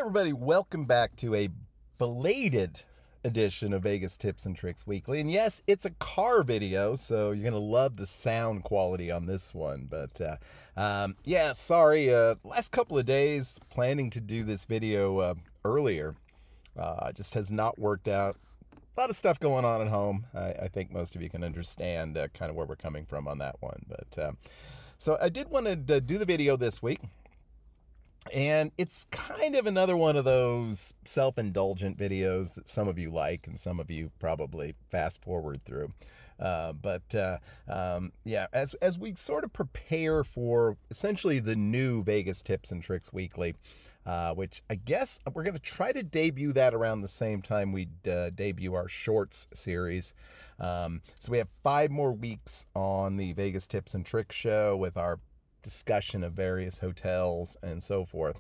everybody, welcome back to a belated edition of Vegas Tips and Tricks Weekly. And yes, it's a car video, so you're going to love the sound quality on this one. But yeah, sorry, last couple of days planning to do this video earlier just has not worked out. A lot of stuff going on at home. I think most of you can understand kind of where we're coming from on that one. But so I did want to do the video this week. And it's kind of another one of those self-indulgent videos that some of you like and some of you probably fast forward through. Yeah, as we sort of prepare for essentially the new Vegas Tips and Tricks Weekly, which I guess we're going to try to debut that around the same time we debut our Shorts series. So we have 5 more weeks on the Vegas Tips and Tricks show with our discussion of various hotels and so forth.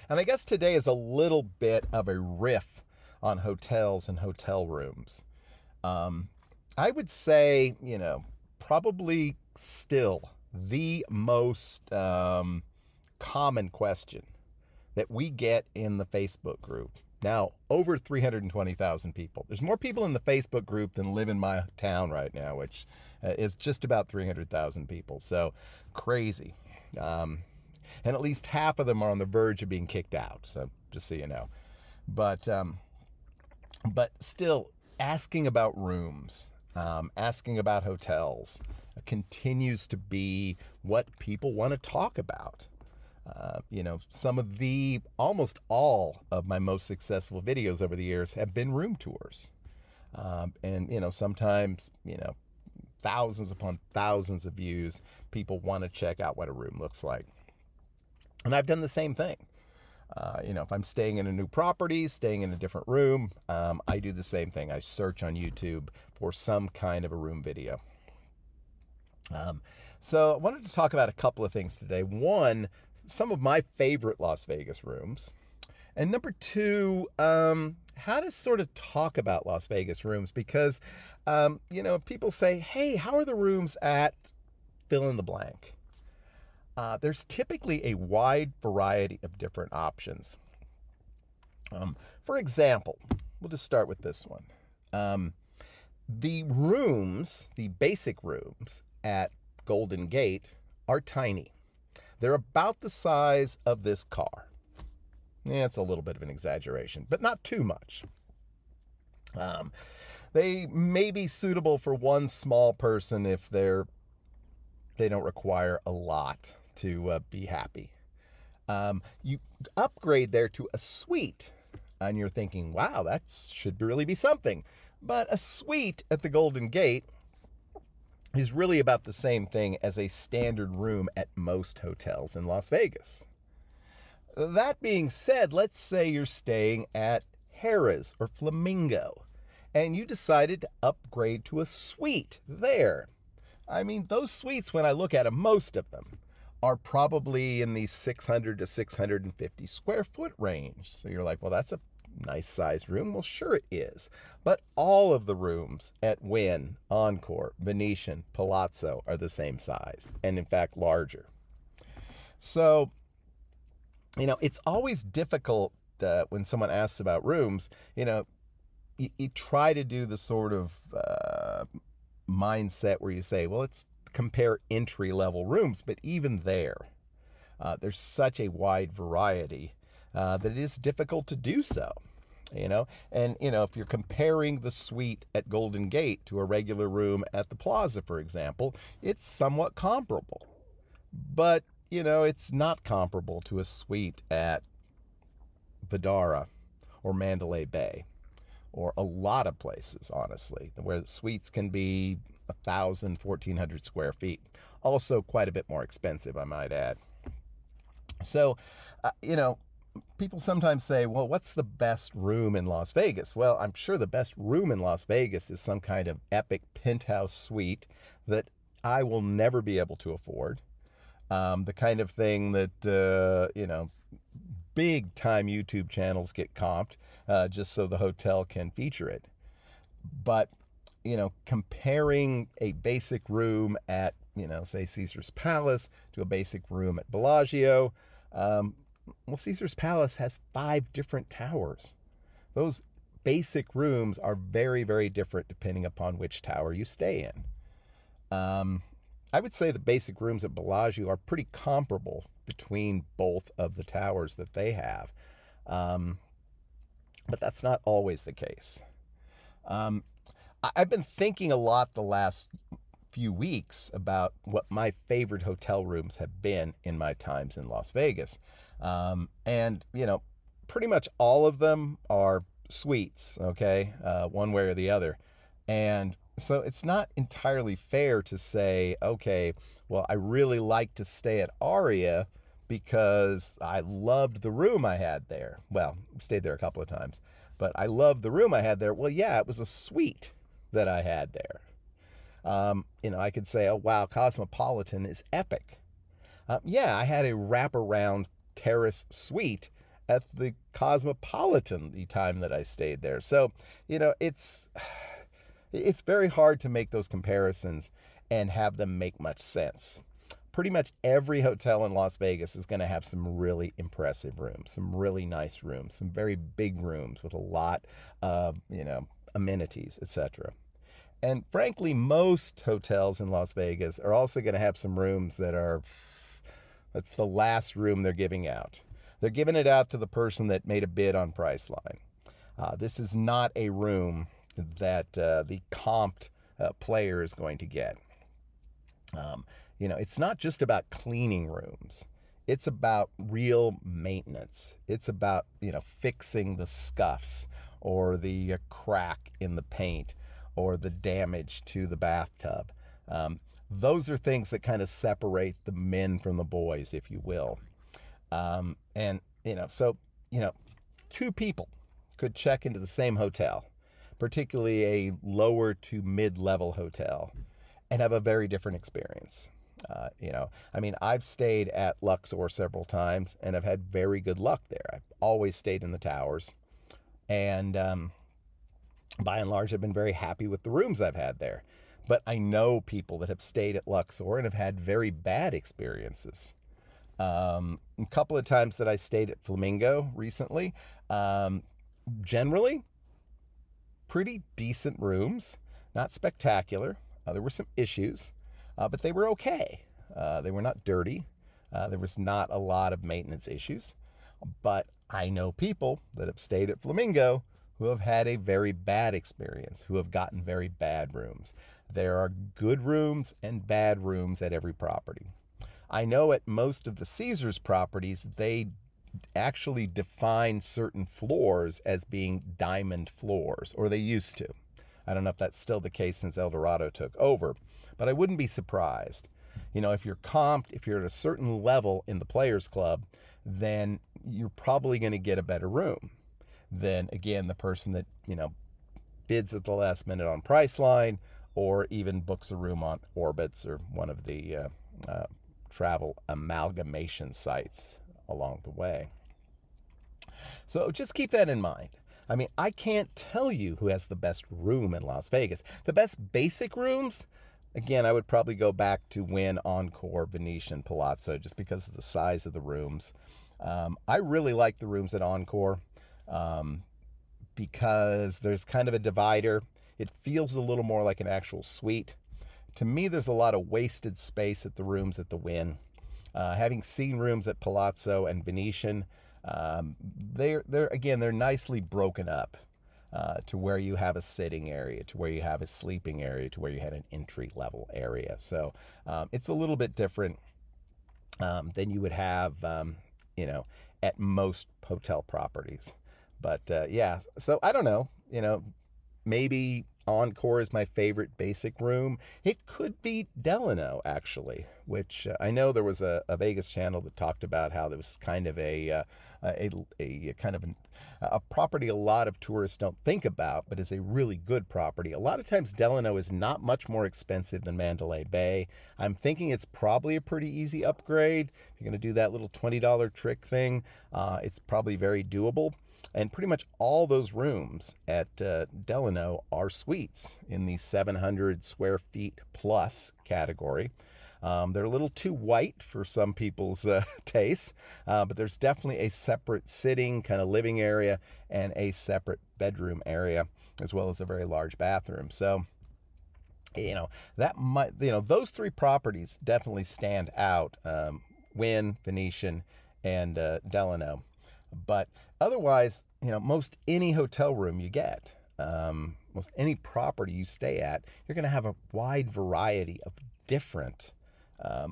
And I guess today is a little bit of a riff on hotels and hotel rooms. I would say, probably still the most common question that we get in the Facebook group. Now, over 320,000 people. There's more people in the Facebook group than live in my town right now, which is just about 300,000 people. So crazy. And at least half of them are on the verge of being kicked out. So just so you know. But still, asking about rooms, asking about hotels continues to be what people want to talk about. Almost all of my most successful videos over the years have been room tours. Sometimes, thousands upon thousands of views, people want to check out what a room looks like. And I've done the same thing. If I'm staying in a new property, staying in a different room, I do the same thing. I search on YouTube for some kind of a room video. So I wanted to talk about a couple of things today. One, some of my favorite Las Vegas rooms. And number 2, how to sort of talk about Las Vegas rooms, because, people say, hey, how are the rooms at fill in the blank? There's typically a wide variety of different options. For example, we'll just start with this one. The basic rooms at Golden Gate are tiny. They're about the size of this car. Yeah, it's a little bit of an exaggeration, but not too much. They may be suitable for one small person if they don't require a lot to be happy. You upgrade there to a suite, and you're thinking, wow, that should really be something. But a suite at the Golden Gate is really about the same thing as a standard room at most hotels in Las Vegas. That being said, let's say you're staying at Harrah's or Flamingo, and you decided to upgrade to a suite there. I mean, those suites, when I look at them, most of them are probably in the 600 to 650 square foot range. So you're like, well, that's a nice sized room. Well, sure it is. But all of the rooms at Wynn, Encore, Venetian, Palazzo are the same size, and in fact larger. So, it's always difficult when someone asks about rooms, you try to do the sort of mindset where you say, well, let's compare entry-level rooms. But even there's such a wide variety that it is difficult to do so. And if you're comparing the suite at Golden Gate to a regular room at the Plaza, for example, it's somewhat comparable. But, it's not comparable to a suite at Vdara or Mandalay Bay, or a lot of places, honestly, where the suites can be 1,000, 1,400 square feet. Also quite a bit more expensive, I might add. So, people sometimes say, well, what's the best room in Las Vegas? Well, I'm sure the best room in Las Vegas is some kind of epic penthouse suite that I will never be able to afford. The kind of thing that, big time YouTube channels get comped just so the hotel can feature it. But, comparing a basic room at, say Caesar's Palace to a basic room at Bellagio, Well, Caesar's Palace has 5 different towers. Those basic rooms are very, very different depending upon which tower you stay in. I would say the basic rooms at Bellagio are pretty comparable between both of the towers that they have. Um, but that's not always the case. Um, I've been thinking a lot the last few weeks about what my favorite hotel rooms have been in my times in Las Vegas. And, pretty much all of them are suites, okay, one way or the other. And so it's not entirely fair to say, okay, well, I really like to stay at Aria because I loved the room I had there. Well, stayed there a couple of times, but I loved the room I had there. Well, yeah, it was a suite that I had there. I could say, oh, wow, Cosmopolitan is epic. Yeah, I had a wraparound terrace suite at the Cosmopolitan the time that I stayed there. So, it's very hard to make those comparisons and have them make much sense. Pretty much every hotel in Las Vegas is going to have some really impressive rooms, some really nice rooms, some very big rooms with a lot of, amenities, etc. And frankly, most hotels in Las Vegas are also going to have some rooms that's the last room they're giving out. They're giving it out to the person that made a bid on Priceline. This is not a room that the comped player is going to get. It's not just about cleaning rooms. It's about real maintenance. It's about, fixing the scuffs or the crack in the paint or the damage to the bathtub. Those are things that kind of separate the men from the boys, if you will. So, two people could check into the same hotel, particularly a lower to mid-level hotel, and have a very different experience. I've stayed at Luxor several times, and I've had very good luck there. I've always stayed in the towers, and by and large, I've been very happy with the rooms I've had there. But I know people that have stayed at Luxor and have had very bad experiences. A couple of times that I stayed at Flamingo recently, generally, pretty decent rooms, not spectacular. There were some issues, but they were okay. They were not dirty. There was not a lot of maintenance issues. But I know people that have stayed at Flamingo who have had a very bad experience, who have gotten very bad rooms. There are good rooms and bad rooms at every property. I know at most of the Caesars properties, they actually define certain floors as being diamond floors, or they used to. I don't know if that's still the case since Eldorado took over, but I wouldn't be surprised. If you're comped, if you're at a certain level in the Players Club, then you're probably going to get a better room than, again, the person that, bids at the last minute on Priceline or even books a room on Orbitz or one of the travel amalgamation sites along the way. So just keep that in mind. I can't tell you who has the best room in Las Vegas. The best basic rooms, again, I would probably go back to Wynn, Encore, Venetian, Palazzo, just because of the size of the rooms. I really like the rooms at Encore because there's kind of a divider. It feels a little more like an actual suite. To me, there's a lot of wasted space at the rooms at the Wynn. Having seen rooms at Palazzo and Venetian, they're nicely broken up to where you have a sitting area, to where you have a sleeping area, to where you had an entry level area. So it's a little bit different than you would have, at most hotel properties. But yeah, so I don't know, maybe Encore is my favorite basic room. It could be Delano, actually, which I know there was a Vegas channel that talked about how there was kind of a property a lot of tourists don't think about, but is a really good property. A lot of times Delano is not much more expensive than Mandalay Bay. I'm thinking it's probably a pretty easy upgrade. If you're going to do that little $20 trick thing, it's probably very doable. And pretty much all those rooms at Delano are suites in the 700 square feet plus category. They're a little too white for some people's tastes, but there's definitely a separate sitting kind of living area and a separate bedroom area, as well as a very large bathroom. So, that might, those three properties definitely stand out. Wynn, Venetian, and Delano. But otherwise, most any hotel room you get, most any property you stay at, you're going to have a wide variety of different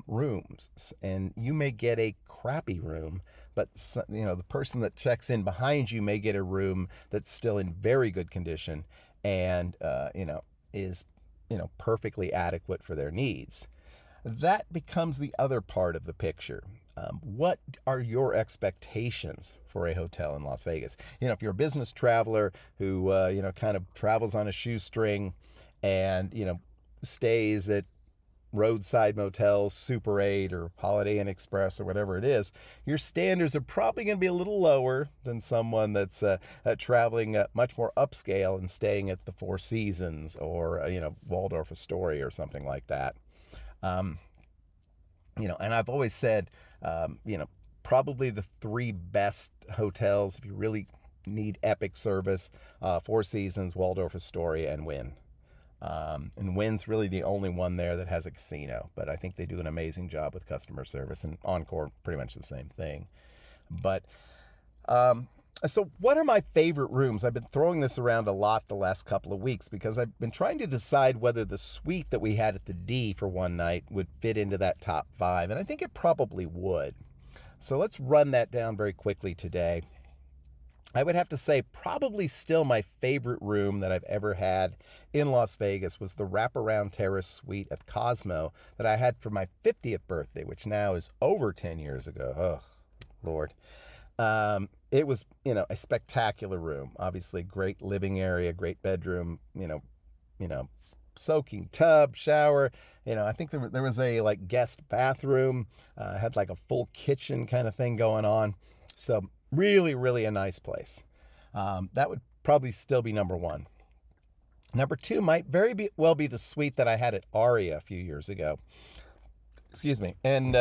rooms. And you may get a crappy room, but the person that checks in behind you may get a room that's still in very good condition and is perfectly adequate for their needs. That becomes the other part of the picture. What are your expectations for a hotel in Las Vegas? If you're a business traveler who, kind of travels on a shoestring and, stays at roadside motels, Super 8 or Holiday Inn Express or whatever it is, your standards are probably going to be a little lower than someone that's traveling much more upscale and staying at the Four Seasons or, Waldorf Astoria or something like that. And I've always said, probably the three best hotels, if you really need epic service, Four Seasons, Waldorf Astoria, and Wynn. And Wynn's really the only one there that has a casino, but I think they do an amazing job with customer service, and Encore, pretty much the same thing. But, so what are my favorite rooms? I've been throwing this around a lot the last couple of weeks because I've been trying to decide whether the suite that we had at the D for one night would fit into that top 5, and I think it probably would. So let's run that down very quickly today. I would have to say probably still my favorite room that I've ever had in Las Vegas was the Wraparound Terrace Suite at Cosmo that I had for my 50th birthday, which now is over 10 years ago. Oh, Lord. It was, a spectacular room. Obviously, great living area, great bedroom, soaking tub, shower. I think there was a guest bathroom, had a full kitchen kind of thing going on. So really, really a nice place. That would probably still be number 1. Number 2 might well be the suite that I had at Aria a few years ago. Excuse me. And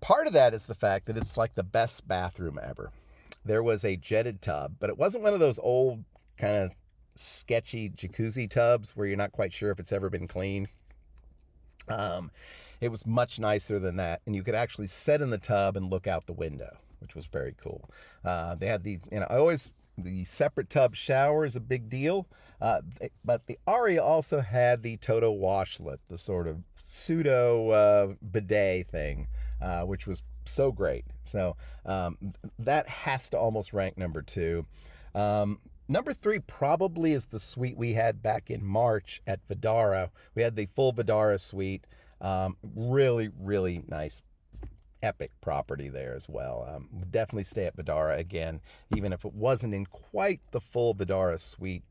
part of that is the fact that it's the best bathroom ever. There was a jetted tub, but it wasn't one of those old kind of sketchy jacuzzi tubs where you're not quite sure if it's ever been cleaned. It was much nicer than that, and you could actually sit in the tub and look out the window, which was very cool. They had the separate tub shower is a big deal, but the Aria also had the Toto washlet, the sort of pseudo bidet thing, which was so great. So that has to almost rank number 2. Number 3 probably is the suite we had back in March at Vdara. We had the full Vdara suite. Really, really nice, epic property there as well. Definitely stay at Vdara again, even if it wasn't in quite the full Vdara suite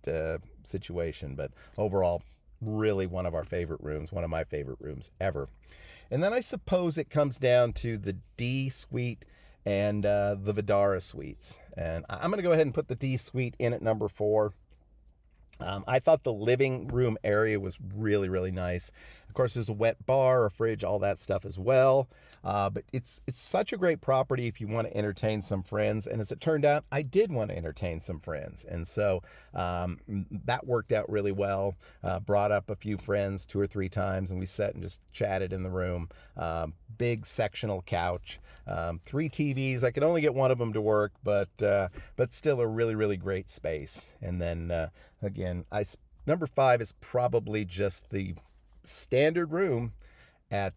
situation. But overall, really one of our favorite rooms, one of my favorite rooms ever. And then I suppose it comes down to the D suite and the Vdara suites. And I'm going to go ahead and put the D suite in at number 4. I thought the living room area was really, really nice. Of course, there's a wet bar, a fridge, all that stuff as well. But it's such a great property if you want to entertain some friends. And as it turned out, I did want to entertain some friends. And so that worked out really well. Brought up a few friends 2 or 3 times, and we sat and just chatted in the room. Big sectional couch, 3 TVs. I could only get one of them to work, but still a really, really great space. And then again, number 5 is probably just the standard room at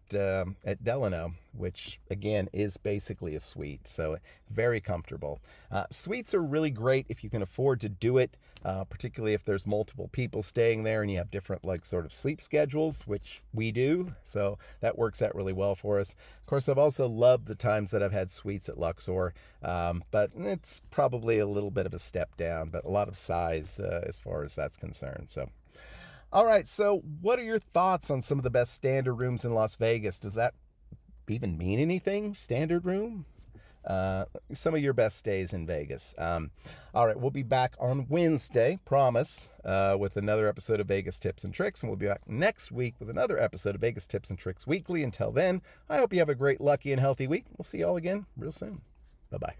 Delano, which again is basically a suite, so very comfortable. Suites are really great if you can afford to do it, particularly if there's multiple people staying there and you have different sort of sleep schedules, which we do, so that works out really well for us. Of course, I've also loved the times that I've had suites at Luxor, but it's probably a little bit of a step down, but a lot of size as far as that's concerned. So all right, so what are your thoughts on some of the best standard rooms in Las Vegas? Does that even mean anything, standard room? some of your best stays in Vegas. All right, we'll be back on Wednesday, promise, with another episode of Vegas Tips and Tricks, and we'll be back next week with another episode of Vegas Tips and Tricks Weekly. Until then, I hope you have a great, lucky, and healthy week. We'll see you all again real soon. Bye-bye.